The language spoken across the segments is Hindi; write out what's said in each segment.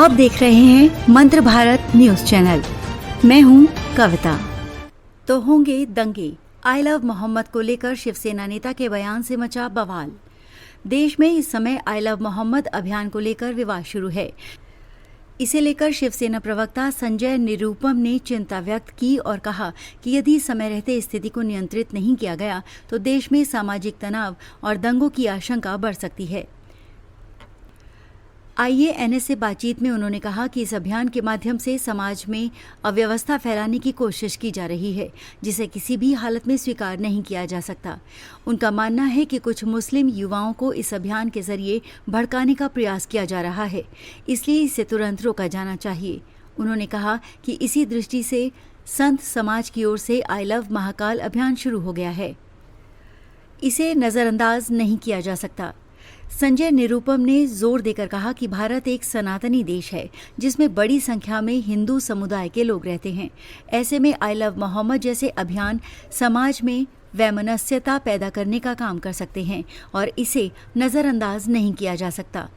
आप देख रहे हैं मंत्र भारत न्यूज चैनल। मैं हूं कविता। तो होंगे दंगे। आई लव मोहम्मद को लेकर शिवसेना नेता के बयान से मचा बवाल। देश में इस समय आई लव मोहम्मद अभियान को लेकर विवाद शुरू है। इसे लेकर शिवसेना प्रवक्ता संजय निरुपम ने चिंता व्यक्त की और कहा कि यदि समय रहते स्थिति को नियंत्रित नहीं किया गया तो देश में सामाजिक तनाव और दंगों की आशंका बढ़ सकती है। IANS से बातचीत में उन्होंने कहा कि इस अभियान के माध्यम से समाज में अव्यवस्था फैलाने की कोशिश की जा रही है, जिसे किसी भी हालत में स्वीकार नहीं किया जा सकता। उनका मानना है कि कुछ मुस्लिम युवाओं को इस अभियान के जरिए भड़काने का प्रयास किया जा रहा है, इसलिए इसे तुरंत रोका जाना चाहिए। उन्होंने कहा कि इसी दृष्टि से संत समाज की ओर से आई लव महाकाल अभियान शुरू हो गया है। इसे नजरअंदाज नहीं किया जा सकता। संजय निरुपम ने जोर देकर कहा कि भारत एक सनातनी देश है जिसमें बड़ी संख्या में हिंदू समुदाय के लोग रहते हैं। ऐसे में आई लव मोहम्मद जैसे अभियान समाज में वैमनस्यता पैदा करने का काम कर सकते हैं और इसे नजरअंदाज नहीं किया जा सकता।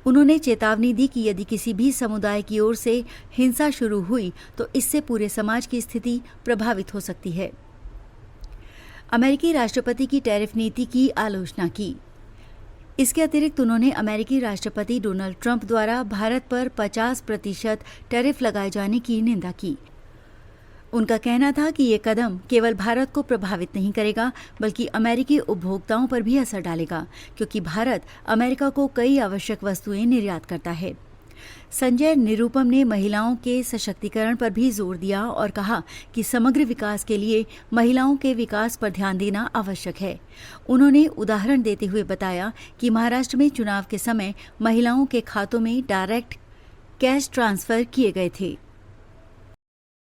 उन्होंने चेतावनी दी कि यदि किसी भी समुदाय की ओर से हिंसा शुरू हुई तो इससे पूरे समाज की स्थिति प्रभावित हो सकती है। अमेरिकी राष्ट्रपति की टैरिफ नीति की आलोचना की। इसके अतिरिक्त उन्होंने अमेरिकी राष्ट्रपति डोनाल्ड ट्रंप द्वारा भारत पर 50% टैरिफ लगाए जाने की निंदा की। उनका कहना था कि ये कदम केवल भारत को प्रभावित नहीं करेगा बल्कि अमेरिकी उपभोक्ताओं पर भी असर डालेगा, क्योंकि भारत अमेरिका को कई आवश्यक वस्तुएं निर्यात करता है। संजय निरुपम ने महिलाओं के सशक्तिकरण पर भी जोर दिया और कहा कि समग्र विकास के लिए महिलाओं के विकास पर ध्यान देना आवश्यक है। उन्होंने उदाहरण देते हुए बताया कि महाराष्ट्र में चुनाव के समय महिलाओं के खातों में डायरेक्ट कैश ट्रांसफर किए गए थे।